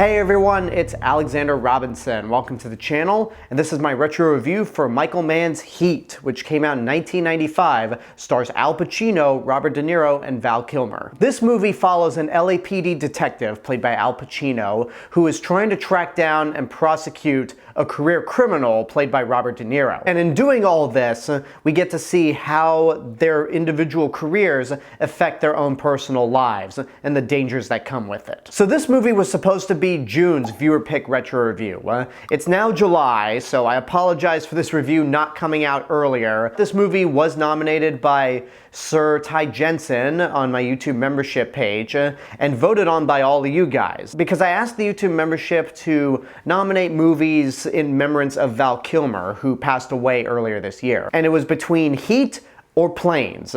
Hey everyone, it's Alexander Robinson. Welcome to the channel, and this is my retro review for Michael Mann's Heat, which came out in 1995, stars Al Pacino, Robert De Niro, and Val Kilmer. This movie follows an LAPD detective, played by Al Pacino, who is trying to track down and prosecute a career criminal, played by Robert De Niro. And in doing all of this, we get to see how their individual careers affect their own personal lives and the dangers that come with it. So this movie was supposed to be June's viewer pick retro review. It's now July, so I apologize for this review not coming out earlier. This movie was nominated by Sir Ty Jensen on my YouTube membership page and voted on by all of you guys, because I asked the YouTube membership to nominate movies in remembrance of Val Kilmer, who passed away earlier this year. And it was between Heat or Planes.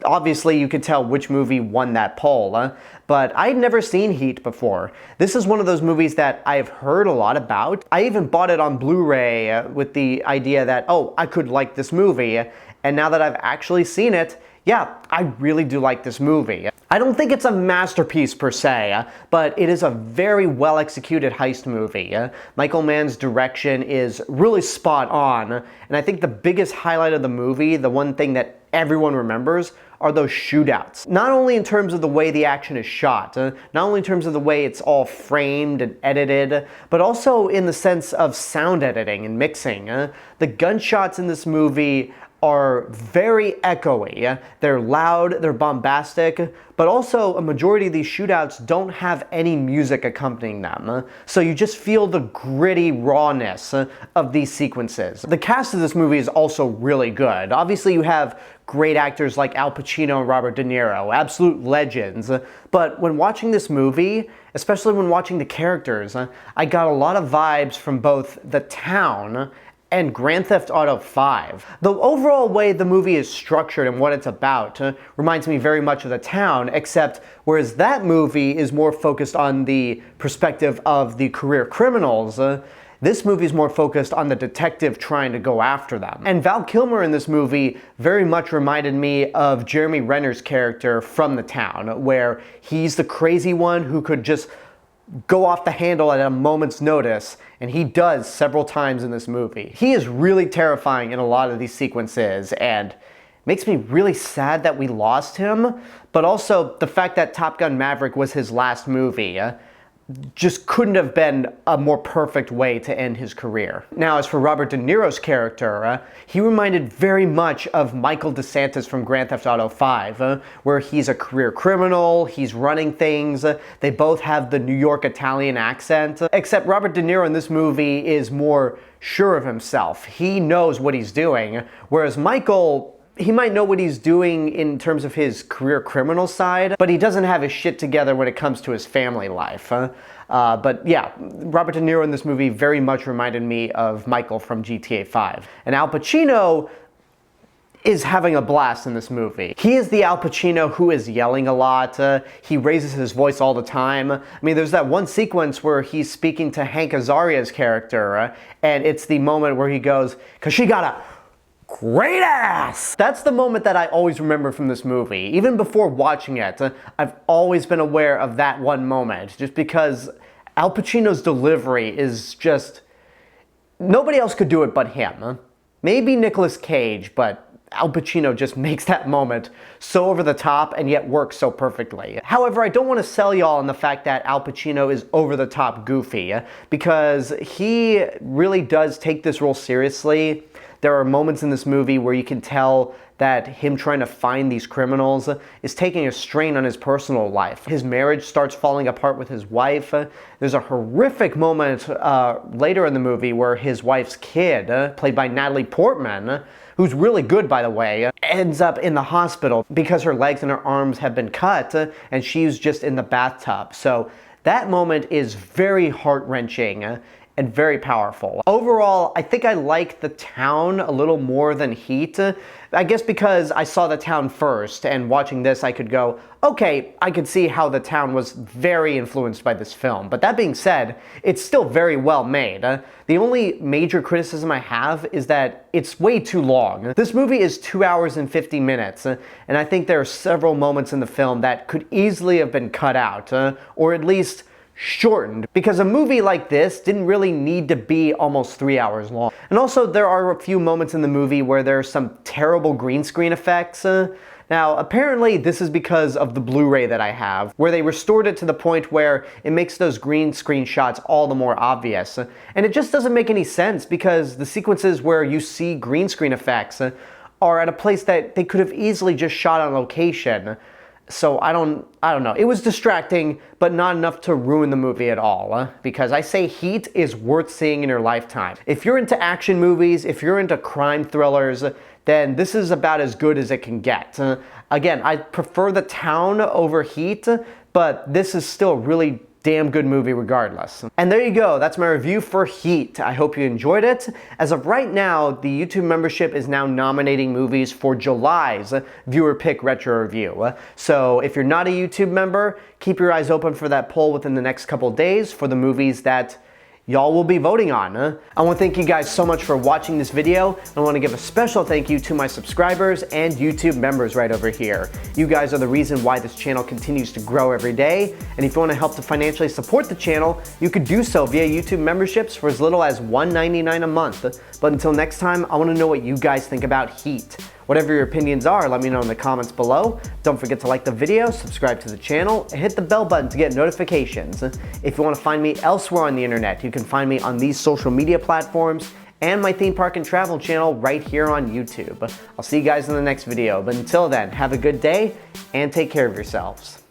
Obviously, you could tell which movie won that poll, but I'd never seen Heat before. This is one of those movies that I've heard a lot about. I even bought it on Blu-ray with the idea that, oh, I could like this movie, and now that I've actually seen it, yeah, I really do like this movie. I don't think it's a masterpiece per se, but it is a very well-executed heist movie. Michael Mann's direction is really spot on, and I think the biggest highlight of the movie, the one thing that everyone remembers, are those shootouts. Not only in terms of the way the action is shot, not only in terms of the way it's all framed and edited, but also in the sense of sound editing and mixing. The gunshots in this movie are very echoey. They're loud, they're bombastic, but also a majority of these shootouts don't have any music accompanying them. So you just feel the gritty rawness of these sequences. The cast of this movie is also really good. Obviously you have great actors like Al Pacino and Robert De Niro, absolute legends. But when watching this movie, especially when watching the characters, I got a lot of vibes from both The Town and Grand Theft Auto 5. The overall way the movie is structured and what it's about reminds me very much of The Town, except whereas that movie is more focused on the perspective of the career criminals, this movie is more focused on the detective trying to go after them. And Val Kilmer in this movie very much reminded me of Jeremy Renner's character from The Town, where he's the crazy one who could just go off the handle at a moment's notice, and he does several times in this movie. He is really terrifying in a lot of these sequences, and makes me really sad that we lost him, but also the fact that Top Gun Maverick was his last movie just couldn't have been a more perfect way to end his career. Now, as for Robert De Niro's character, he reminded very much of Michael DeSantis from Grand Theft Auto 5, where he's a career criminal, he's running things, they both have the New York Italian accent, except Robert De Niro in this movie is more sure of himself. He knows what he's doing, whereas Michael, he might know what he's doing in terms of his career criminal side, but he doesn't have his shit together when it comes to his family life. But yeah, Robert De Niro in this movie very much reminded me of Michael from GTA 5. And Al Pacino is having a blast in this movie. He is the Al Pacino who is yelling a lot. He raises his voice all the time. I mean, there's that one sequence where he's speaking to Hank Azaria's character, and it's the moment where he goes, "'Cause she got a great ass!" That's the moment that I always remember from this movie. Even before watching it, I've always been aware of that one moment, just because Al Pacino's delivery is just, nobody else could do it but him. Maybe Nicolas Cage, but Al Pacino just makes that moment so over the top and yet works so perfectly. However, I don't want to sell y'all on the fact that Al Pacino is over the top goofy, because he really does take this role seriously. There are moments in this movie where you can tell that him trying to find these criminals is taking a strain on his personal life. His marriage starts falling apart with his wife. There's a horrific moment later in the movie where his wife's kid, played by Natalie Portman, who's really good by the way, ends up in the hospital because her legs and her arms have been cut and she's just in the bathtub. So that moment is very heart-wrenching and very powerful. Overall, I think I like The Town a little more than Heat. I guess because I saw The Town first, and watching this I could go, okay, I could see how The Town was very influenced by this film. But that being said, it's still very well made. The only major criticism I have is that it's way too long. This movie is 2 hours and 50 minutes, and I think there are several moments in the film that could easily have been cut out, or at least shortened because a movie like this didn't really need to be almost 3 hours long. And also there are a few moments in the movie where there's some terrible green screen effects. Now, apparently this is because of the Blu-ray that I have, where they restored it to the point where it makes those green screen shots all the more obvious. And it just doesn't make any sense because the sequences where you see green screen effects are at a place that they could have easily just shot on location. So I don't know. It was distracting, but not enough to ruin the movie at all. Because I say Heat is worth seeing in your lifetime. If you're into action movies, if you're into crime thrillers, then this is about as good as it can get. Again, I prefer The Town over Heat, but this is still really damn good movie regardless. And there you go, that's my review for Heat. I hope you enjoyed it. As of right now, the YouTube membership is now nominating movies for July's Viewer Pick Retro Review. So if you're not a YouTube member, keep your eyes open for that poll within the next couple days for the movies that y'all will be voting on. I want to thank you guys so much for watching this video. I want to give a special thank you to my subscribers and YouTube members right over here. You guys are the reason why this channel continues to grow every day. And if you want to help to financially support the channel, you could do so via YouTube memberships for as little as $1.99 a month. But until next time, I want to know what you guys think about Heat. Whatever your opinions are, let me know in the comments below. Don't forget to like the video, subscribe to the channel, and hit the bell button to get notifications. If you want to find me elsewhere on the internet, you can find me on these social media platforms and my theme park and travel channel right here on YouTube. I'll see you guys in the next video, but until then, have a good day and take care of yourselves.